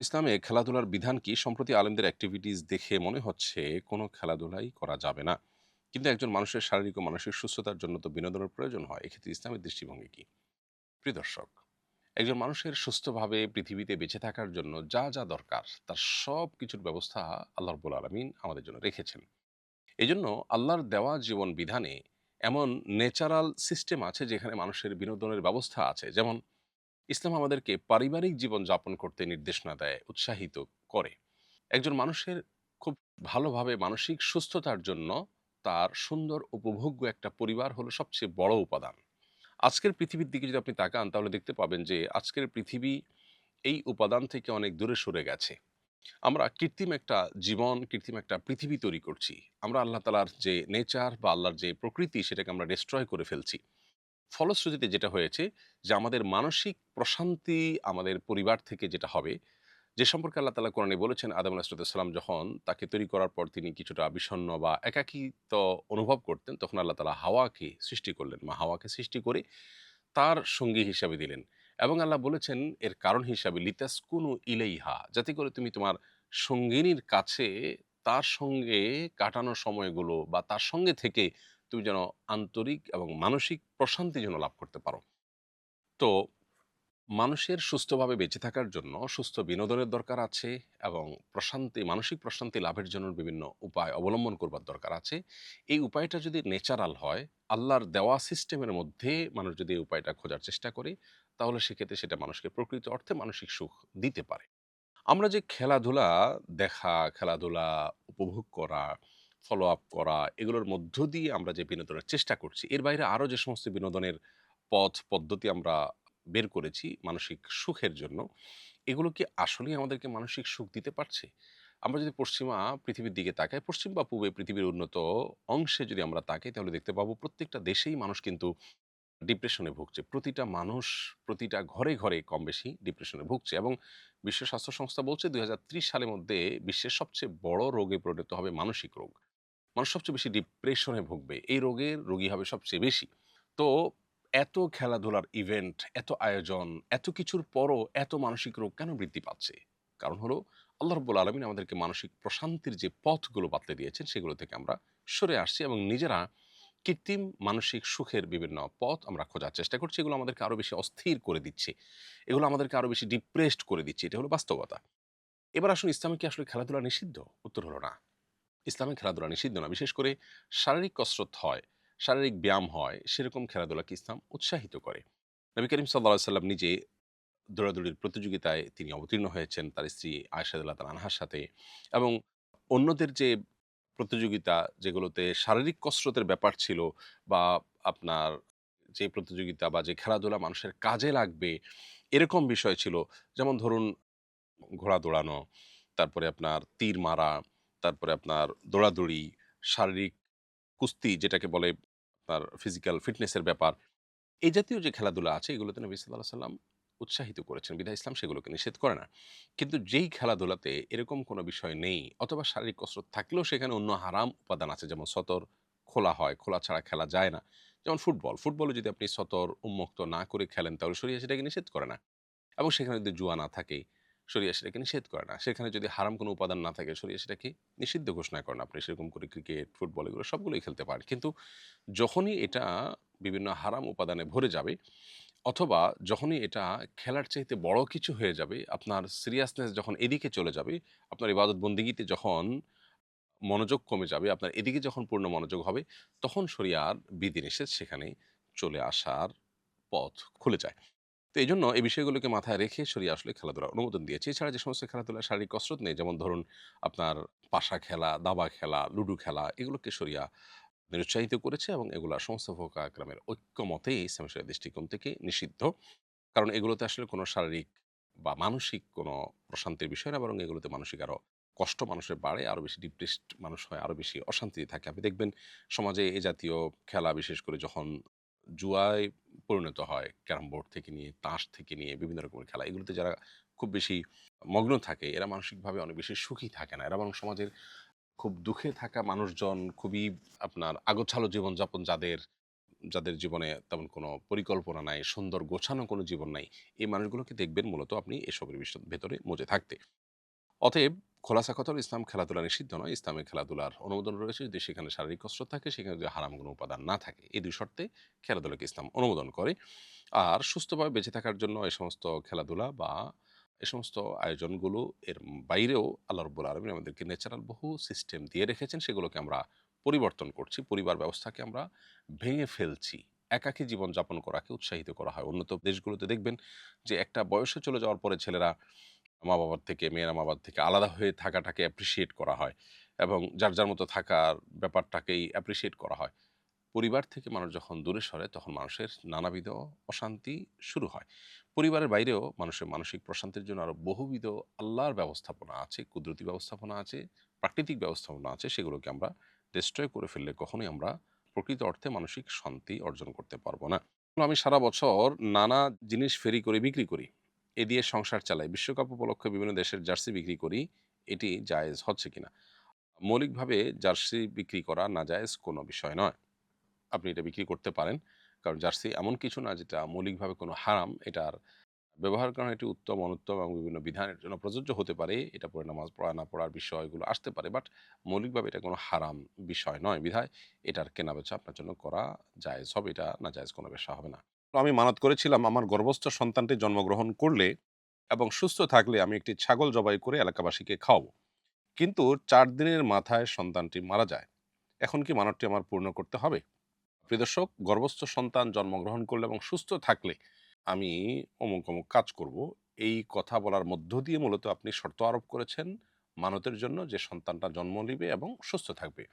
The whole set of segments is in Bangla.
ইসলামে খেলাধুলার বিধান কি? সম্প্রতি আলেমদের অ্যাক্টিভিটিস দেখে মনে হচ্ছে কোনো খেলাধুলাই করা যাবে না। কিন্তু একজন মানুষের শারীরিক ও মানসিক সুস্থতার জন্য তো বিনোদনের প্রয়োজন হয়। এক্ষেত্রে ইসলামের দৃষ্টিভঙ্গি কি? প্রিয় দর্শক, একজন মানুষের সুস্থভাবে পৃথিবীতে বেঁচে থাকার জন্য যা দরকার তার সবকিছুর ব্যবস্থা আল্লাহ রাব্বুল আলামিন আমাদের জন্য রেখেছেন। এজন্য আল্লাহর দেওয়া জীবন বিধানে এমন ন্যাচারাল সিস্টেম আছে যেখানে মানুষের বিনোদনের ব্যবস্থা আছে। যেমন ইসলাম আমাদেরকে পারিবারিক জীবন যাপন করতে নির্দেশনা দেয়, উৎসাহিত করে। একজন মানুষের খুব ভালোভাবে মানসিক সুস্থতার জন্য তার সুন্দর উপভোগ্য একটা পরিবার হলো সবচেয়ে বড় উপাদান। আজকের পৃথিবীর দিকে যদি আপনি তাকান তাহলে দেখতে পাবেন যে আজকের পৃথিবী এই উপাদান থেকে অনেক দূরে সরে গেছে। আমরা কৃত্রিম একটা জীবন, কৃত্রিম একটা পৃথিবী তৈরি করছি। আমরা আল্লাহ তাআলার যে নেচার বা আল্লাহর যে প্রকৃতি সেটাকে আমরা ডেস্ট্রয় করে ফেলছি। ফলশ্রুতিতে যেটা হয়েছে যে আমাদের মানসিক প্রশান্তি আমাদের পরিবার থেকে যেটা হবে, যে সম্পর্কে আল্লাহ তাআলা কোরআনে বলেছেন আদম আলাইহিসসালাম যখন তাকে তৈরি করার পর তিনি কিছুটা বিষণ্ণ বা একাকিত্ব অনুভব করতেন, তখন আল্লাহ তাআলা হাওয়াকে সৃষ্টি করলেন। মা হাওয়াকে সৃষ্টি করে তার সঙ্গী হিসাবে দিলেন। এবং আল্লাহ বলেছেন এর কারণ হিসাবে লিতাসকুনু ইলাইহা, যাতে করে তুমি তোমার সঙ্গিনীর কাছে তার সঙ্গে কাটানো সময়গুলো বা তার সঙ্গে থেকে তুমি যেন আন্তরিক এবং মানসিক প্রশান্তি যেন লাভ করতে পারো। তো মানুষের সুস্থভাবে বেঁচে থাকার জন্য সুস্থ বিনোদনের দরকার আছে এবং মানসিক প্রশান্তি লাভের জন্য বিভিন্ন উপায় অবলম্বন করবার দরকার আছে। এই উপায়টা যদি ন্যাচারাল হয়, আল্লাহর দেওয়া সিস্টেমের মধ্যে মানুষ যদি এই উপায়টা খোঁজার চেষ্টা করে, তাহলে সেক্ষেত্রে সেটা মানুষকে প্রকৃত অর্থে মানসিক সুখ দিতে পারে। আমরা যে খেলাধুলা দেখা, খেলাধুলা উপভোগ করা, ফলো আপ করা, এগুলোর মধ্য দিয়ে আমরা যে বিনোদনের চেষ্টা করছি, এর বাইরে আরো যে সমস্ত বিনোদনের পথ পদ্ধতি আমরা বের করেছি মানসিক সুখের জন্য, এগুলো কি আসলেই আমাদেরকে মানসিক সুখ দিতে পারছে? আমরা যদি পশ্চিমা পৃথিবীর দিকে তাকাই, পশ্চিম বা পূবে পৃথিবীর উন্নত অংশে যদি আমরা তাকাই, তাহলে দেখতে পাবো প্রত্যেকটা দেশেই মানুষ কিন্তু ডিপ্রেশনে ভুগছে। প্রতিটা মানুষ, প্রতিটা ঘরে কম বেশি ডিপ্রেশনে ভুগছে এবং বিশ্ব স্বাস্থ্য সংস্থা বলছে ২০৩০ সালের মধ্যে বিশ্বের সবচেয়ে বড় রোগে পরিণত হবে মানসিক রোগ। মানুষ সবচেয়ে বেশি ডিপ্রেশনে ভুগবে। এই রোগের রোগী হবে সবচেয়ে বেশি। তো এত খেলাধুলার ইভেন্ট, এত আয়োজন, এত কিছুর পরও এত মানসিক রোগ কেন বৃদ্ধি পাচ্ছে? কারণ হলো আল্লাহ রাব্বুল আলামিন আমাদেরকে মানসিক প্রশান্তির যে পথগুলো বাতলে দিয়েছেন সেগুলো থেকে আমরা সরে আসছি এবং নিজেরা কৃত্রিম মানসিক সুখের বিভিন্ন পথ আমরা খোঁজার চেষ্টা করছি। এগুলো আমাদেরকে আরো বেশি অস্থির করে দিচ্ছে। এগুলো আমাদেরকে আরো বেশি ডিপ্রেসড করে দিচ্ছে। এটা হলো বাস্তবতা। এবার আসুন, ইসলামে কি আসলে খেলাধুলা নিষিদ্ধ? উত্তর হলো না। ইসলামে খেলাধুলা নিষিদ্ধ না। বিশেষ করে শারীরিক কসরত হয়, শারীরিক ব্যায়াম হয়, সেরকম খেলাধুলাকে ইসলাম উৎসাহিত করে। নবী করিম সাল্লাল্লাহু আলাইহি ওয়াসাল্লাম নিজে দৌড়াদৌড়ির প্রতিযোগিতায় তিনি অবতীর্ণ হয়েছেন তার স্ত্রী আয়েশা রাদিয়াল্লাহু তাআলা আনহার সাথে। এবং অন্যদের যে প্রতিযোগিতা যেগুলোতে শারীরিক কসরতের ব্যাপার ছিল বা আপনার যে প্রতিযোগিতা বা যে খেলাধুলা মানুষের কাজে লাগবে এরকম বিষয় ছিল। যেমন ধরুন ঘোড়া দৌড়ানো, তারপরে আপনার তীর মারা, তারপরে আপনার দৌড়াদৌড়ি, শারীরিক কুস্তি যেটাকে বলে আপনার ফিজিক্যাল ফিটনেসের ব্যাপার। এই জাতীয় যে খেলাধুলা আছে এগুলোতে নবী সাল্লাল্লাহু আলাইহি সাল্লাম উৎসাহিত করেছেন বিধায় ইসলাম সেগুলোকে নিষেধ করে না। কিন্তু যেই খেলাধুলাতে এরকম কোনো বিষয় নেই অথবা শারীরিক কসরত থাকলেও সেখানে অন্য হারাম উপাদান আছে, যেমন সতর খোলা হয়, খোলা ছাড়া খেলা যায় না। যেমন ফুটবলে যদি আপনি সতর উন্মুক্ত না করে খেলেন তাহলে শরীয়ত সেটাকে নিষেধ করে না। এবং সেখানে যদি জুয়া না থাকে, শরিয়া সেটাকে নিষেধ করে না। সেখানে যদি হারাম কোনো উপাদান না থাকে, শরিয়া সেটাকে নিষিদ্ধ ঘোষণা করে না। আপনি সেরকম করে ক্রিকেট, ফুটবল এগুলো সবগুলোই খেলতে পারেন। কিন্তু যখনই এটা বিভিন্ন হারাম উপাদানে ভরে যাবে অথবা যখনই এটা খেলার চাইতে বড় কিছু হয়ে যাবে, আপনার সিরিয়াসনেস যখন এদিকে চলে যাবে, আপনার ইবাদত বন্দেগীতে যখন মনোযোগ কমে যাবে, আপনার এদিকে যখন পূর্ণ মনোযোগ হবে, তখন শরিয়ার বিধিনিষেধ সেখানে চলে আসার পথ খুলে যায়। তো এইজন্য এই বিষয়গুলোকে মাথায় রেখে শরিয়া আসলে খেলাধুলার অনুমোদন দিয়েছে। এছাড়া যে সমস্ত খেলাধুলায় শারীরিক কসরত নেই, যেমন ধরুন আপনার পাশা খেলা, দাবা খেলা, লুডু খেলা, এগুলোকে শরিয়া নিরুৎসাহিত করেছে এবং এগুলা সমস্ত ফুকাহা একরামের ঐক্যমতেই ইসলামী শরিয়াহ দৃষ্টিকোণ থেকে নিষিদ্ধ। কারণ এগুলোতে আসলে কোনো শারীরিক বা মানসিক কোনো প্রশান্তির বিষয় না, বরং এগুলোতে মানসিক আরো কষ্ট মানুষের বাড়ে, আরো বেশি ডিপ্রেসড মানুষ হয়, আরো বেশি অশান্তিতে থাকে। আপনি দেখবেন সমাজে এ জাতীয় খেলা বিশেষ করে যখন জুয়ায় পরিণত হয়, ক্যারাম বোর্ড থেকে নিয়ে, তাস থেকে নিয়ে বিভিন্ন রকমের খেলা, এগুলোতে যারা খুব বেশি মগ্ন থাকে এরা মানসিকভাবে অনেক বেশি সুখী থাকে না। এরা বরং সমাজের খুব দুঃখে থাকা মানুষজন, খুবই আপনার আগোছালো জীবনযাপন যাদের, যাদের জীবনে তেমন কোনো পরিকল্পনা নাই, সুন্দর গোছানো কোনো জীবন নাই, এই মানুষগুলোকে দেখবেন মূলত আপনি এসবের ভেতরে মজে থাকতে। অতএব খোলাসা কথা হলো ইসলাম খেলাধুলা নিষিদ্ধ নয়। ইসলামে খেলাধুলার অনুমোদন রয়েছে যদি সেখানে শারীরিক কসরত থাকে, সেখানে যদি হারাম কোনো উপাদান না থাকে। এই ২ শর্তে খেলাধুলাকে ইসলাম অনুমোদন করে। আর সুস্থভাবে বেঁচে থাকার জন্য এ সমস্ত খেলাধুলা বা এ সমস্ত আয়োজনগুলো এর বাইরেও আল্লাহ রাব্বুল আলামিন আমাদেরকে ন্যাচারাল বহু সিস্টেম দিয়ে রেখেছেন। সেগুলোকে আমরা পরিবর্তন করছি। পরিবার ব্যবস্থাকে আমরা ভেঙে ফেলছি। একাকী জীবনযাপন করাকে উৎসাহিত করা হয়। উন্নত দেশগুলোতে দেখবেন যে একটা বয়সে চলে যাওয়ার পরে ছেলেরা মা-বাবার থেকে, মেয়েরা মা-বাবার থেকে আলাদা হয়ে থাকাটাকে অ্যাপ্রিশিয়েট করা হয় এবং যার মতো থাকার ব্যাপারটাকেই অ্যাপ্রিশিয়েট করা হয়। পরিবার থেকে মানুষ যখন দূরে সরে তখন মানুষের নানাবিধ অশান্তি শুরু হয়। পরিবারের বাইরেও মানুষের মানসিক প্রশান্তির জন্য আরো বহুবিধ আল্লাহর ব্যবস্থাপনা আছে, কুদরতি ব্যবস্থাপনা আছে, প্রাকৃতিক ব্যবস্থাপনা আছে। সেগুলোকে আমরা ডিস্ট্রয় করে ফেললে কখনোই আমরা প্রকৃত অর্থে মানসিক শান্তি অর্জন করতে পারব না। আমি সারা বছর নানা জিনিস ফেরি করে বিক্রি করি। এ দিয়ে সংসার চালাই। বিশ্বকাপ উপলক্ষে বিভিন্ন দেশের জার্সি বিক্রি করি। এটি জায়েজ হচ্ছে কিনা? মৌলিকভাবে জার্সি বিক্রি করা নাজায়েজ কোনো বিষয় নয়। আপনি এটা বিক্রি করতে পারেন। কারণ জার্সি এমন কিছু না যেটা মৌলিকভাবে কোনো হারাম। এটার ব্যবহার কারণে এটি উত্তম, অনুত্তম এবং বিভিন্ন বিধানের জন্য প্রযোজ্য হতে পারে। এটা পরে নামাজ পড়া না পড়ার বিষয়গুলো আসতে পারে। বাট মৌলিকভাবে এটা কোনো হারাম বিষয় নয়। বিধায় এটার কেনাবেচা আপনার জন্য করা জায়েজ হবে। এটা নাজায়েজ কোনো ব্যবসা হবে না। তো আমি মানত করেছিলাম আমার গর্ভস্থ সন্তানটি জন্মগ্রহণ করলে এবং সুস্থ থাকলে আমি একটি ছাগল জবাই করে এলাকাবাসীকে খাওয়াবো। কিন্তু ৪ দিনের মাথায় সন্তানটি মারা যায়। এখন কি মানতটি আমার পূর্ণ করতে হবে? প্রিয় দর্শক, গর্ভস্থ সন্তান জন্মগ্রহণ করলে এবং সুস্থ থাকলে আমি অমুক, অমুক কাজ করব। এই কথা বলার মধ্য দিয়ে মূলত আপনি শর্ত আরোপ করেছেন মানতের জন্য যে সন্তানটা জন্ম নিবে এবং সুস্থ থাকবে।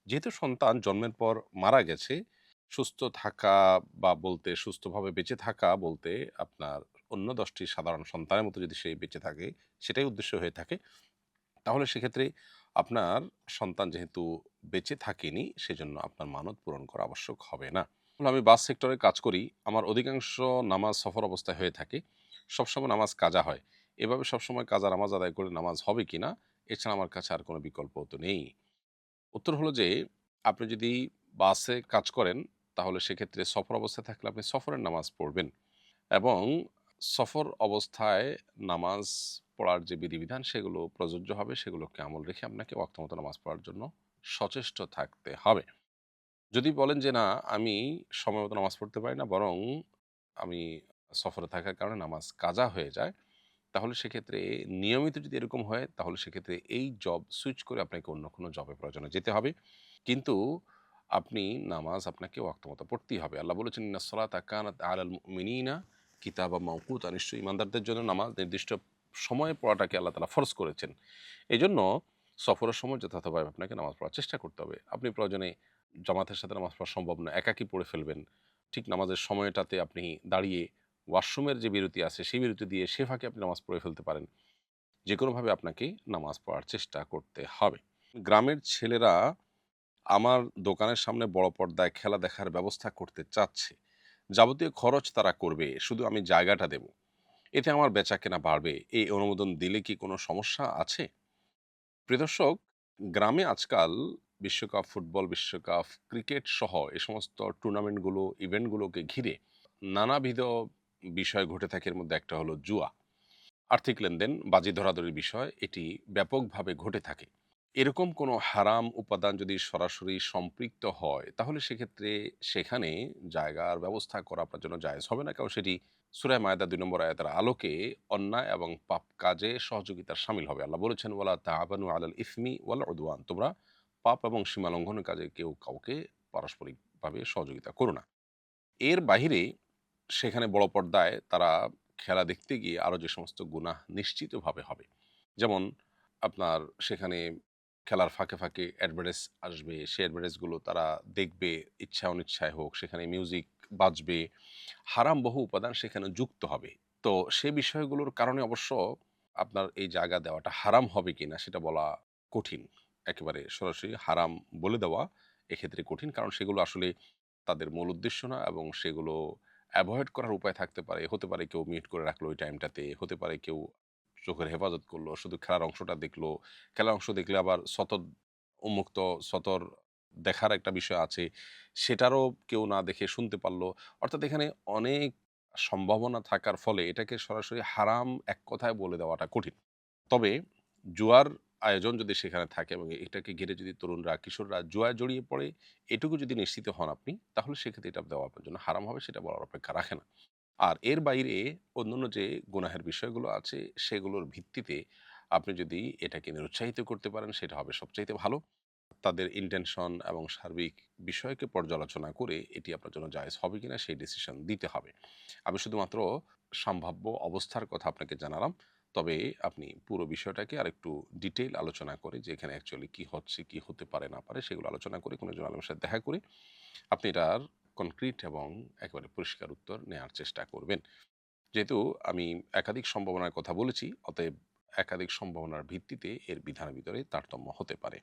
যেহেতু সন্তান জন্মের পর মারা গেছে, সুস্থ থাকা বা বলতে সুস্থভাবে বেঁচে থাকা বলতে আপনার অন্য ১০ টি সাধারণ সন্তানের মতো যদি সে বেঁচে থাকে, সেটাই উদ্দেশ্য হয়ে থাকে। তাহলে সেক্ষেত্রে আপনার সন্তান যেহেতু বেঁচে থাকেনি, সেজন্য আপনার মানত পূরণ করা আবশ্যক হবে না। আমি বাস সেক্টরে কাজ করি। আমার অধিকাংশ নামাজ সফর অবস্থায় হয়ে থাকে। সবসময় নামাজ কাজা হয়। এভাবে সবসময় কাজা নামাজ আদায় করে নামাজ হবে কিনা? এছাড়া আমার কাছে আর কোনো বিকল্প তো নেই। উত্তর হলো যে, আপনি যদি বাসে কাজ করেন, তাহলে সেক্ষেত্রে সফর অবস্থায় থাকলে আপনি সফরের নামাজ পড়বেন এবং সফর অবস্থায় নামাজ পড়ার যে বিধিবিধান সেগুলো প্রযোজ্য হবে, সেগুলোকে আমল রেখে আপনাকে ওয়াক্ত মতো নামাজ পড়ার জন্য সচেষ্ট থাকতে হবে। যদি বলেন যে, "না, আমি সময় মতো নামাজ পড়তে পারি না, বরং আমি সফরে থাকার কারণে নামাজ কাজা হয়ে যায়।" তাহলে সেক্ষেত্রে নিয়মিত যদি এরকম হয়, তাহলে সেক্ষেত্রে এই জব সুইচ করে আপনাকে অন্য কোনো জবের প্রয়োজনে যেতে হবে। কিন্তু আপনি নামাজ আপনাকে ওয়াক্ত মতো পড়তেই হবে। আল্লাহ বলেছেন, "ইন্নাস সালাতা কানাত আলাল মুমিনিনা কিতাবাম মাওকুতা" নিশ্চয়ই ঈমানদারদের জন্য নামাজ নির্দিষ্ট সময়ে পড়াটাকে আল্লাহ তাআলা ফরজ করেছেন। এজন্য সফরের সময় যথাযথভাবে আপনাকে নামাজ পড়ার চেষ্টা করতে হবে। আপনি প্রয়োজনে জামাতের সাথে নামাজ পড়া সম্ভব না, একাকী পড়ে ফেলবেন। ঠিক নামাজের সময়টাতে আপনি দাঁড়িয়ে ওয়াশরুমের যে বিরতি আছে, সেই বিরতি দিয়ে সে ফাঁকে আপনি নামাজ পড়ে ফেলতে পারেন। যেকোনোভাবে আপনাকে নামাজ পড়ার চেষ্টা করতে হবে। গ্রামের ছেলেরা আমার দোকানের সামনে বড় পর্দায় খেলা দেখার ব্যবস্থা করতে চাচ্ছে। যাবতীয় খরচ তারা করবে, শুধু আমি জায়গাটা দেব। এতে আমার বেচাকেনা বাড়বে। এই অনুমোদন দিলে কি কোনো সমস্যা আছে? প্রিয় দর্শক, গ্রামে আজকাল বিশ্বকাপ ফুটবল, বিশ্বকাপ ক্রিকেট সহ এ সমস্ত টুর্নামেন্টগুলো, ইভেন্টগুলোকে ঘিরে নানাবিধ বিষয় ঘটে থাকে। এর মধ্যে একটা হলো জুয়া। আর্থিক লেনদেন, বাজি ধরাধরির বিষয় এটি ব্যাপকভাবে ঘটে থাকে। এরকম কোনো হারাম উপাদান যদি সরাসরি সম্পৃক্ত হয়, তাহলে সেক্ষেত্রে সেখানে জায়গার ব্যবস্থা করা আপনার জন্য জায়েজ হবে না। কারণ সেটি সূরা মায়েদার ২ নম্বর আয়াতের আলোকে অন্যায় এবং পাপ কাজে সহযোগিতার শামিল হবে। আল্লাহ বলেছেন, "ওয়ালা তাআবানু আলাল ইসমি ওয়াল উদওয়ান" তোমরা পাপ এবং সীমা লঙ্ঘনের কাজে কেউ কাউকে পারস্পরিকভাবে সহযোগিতা করো না। এর বাহিরে সেখানে বড় পর্দায় তারা খেলা দেখতে গিয়ে আরো যে সমস্ত গুনাহ নিশ্চিতভাবে হবে। যেমন আপনার সেখানে খেলার ফাঁকে, ফাঁকে অ্যাডভার্টাইজ আসবে। সেই অ্যাডভার্টাইজগুলো তারা দেখবে ইচ্ছা অনিচ্ছায় হোক। সেখানে মিউজিক বাজবে। হারাম বহু উপাদান সেখানে যুক্ত হবে। তো সে বিষয়গুলোর কারণে অবশ্য আপনার এই জায়গা দেওয়াটা হারাম হবে কিনা সেটা বলা কঠিন। একেবারে সরাসরি হারাম বলে দেওয়া এক্ষেত্রে কঠিন। কারণ সেগুলো আসলে তাদের মূল উদ্দেশ্য না এবং সেগুলো এভয়েড করার উপায় থাকতে পারে। হতে পারে কেউ মিউট করে রাখলো ওই টাইমটাতে। হতে পারে কেউ চোখের হেফাজত করলো। শুধু খেলার অংশটা দেখলো। খেলার অংশ দেখলে আবার উন্মুক্ত সতর দেখার একটা বিষয় আছে, সেটারও কেউ না দেখে শুনতে পারল। অর্থাৎ এখানে অনেক সম্ভাবনা থাকার ফলে এটাকে সরাসরি হারাম এক কথায় বলে দেওয়াটা কঠিন। তবে জুয়ার আয়োজন যদি সেখানে থাকে এবং এটাকে ঘিরে যদি তরুণরা, কিশোররা জুয়ায় জড়িয়ে পড়ে, এটুকু যদি নিশ্চিত হন আপনি, তাহলে সেক্ষেত্রে এটা দেওয়া আপনার জন্য হারাম হবে, সেটা বলার অপেক্ষা রাখে না। আর এর বাইরে অন্যান্য যে গুনাহের বিষয়গুলো আছে, সেগুলোর ভিত্তিতে আপনি যদি এটাকে নিরুৎসাহিত করতে পারেন, সেটা হবে সবচাইতে ভালো। তাদের ইনটেনশন এবং সার্বিক বিষয়কে পর্যালোচনা করে এটি আপনার জন্য জায়েজ হবে কিনা সেই ডিসিশন দিতে হবে। আমি শুধুমাত্র সম্ভাব্য অবস্থার কথা আপনাকে জানালাম। তবে আপনি পুরো বিষয়টাকে আরেকটু ডিটেইল আলোচনা করে যে এখানে অ্যাকচুয়ালি কি হচ্ছে, কি হতে পারে না পারে সেগুলো আলোচনা করে কোনো একজন আলেমের সাথে দেখা করে আপনি এটার কনক্রিট এবং একেবারে পরিষ্কার উত্তর নেয়ার চেষ্টা করবেন। যেহেতু আমি একাধিক সম্ভাবনার কথা বলেছি, অতএব একাধিক সম্ভাবনার ভিত্তিতে এর বিধানের ভিতরে তারতম্য হতে পারে।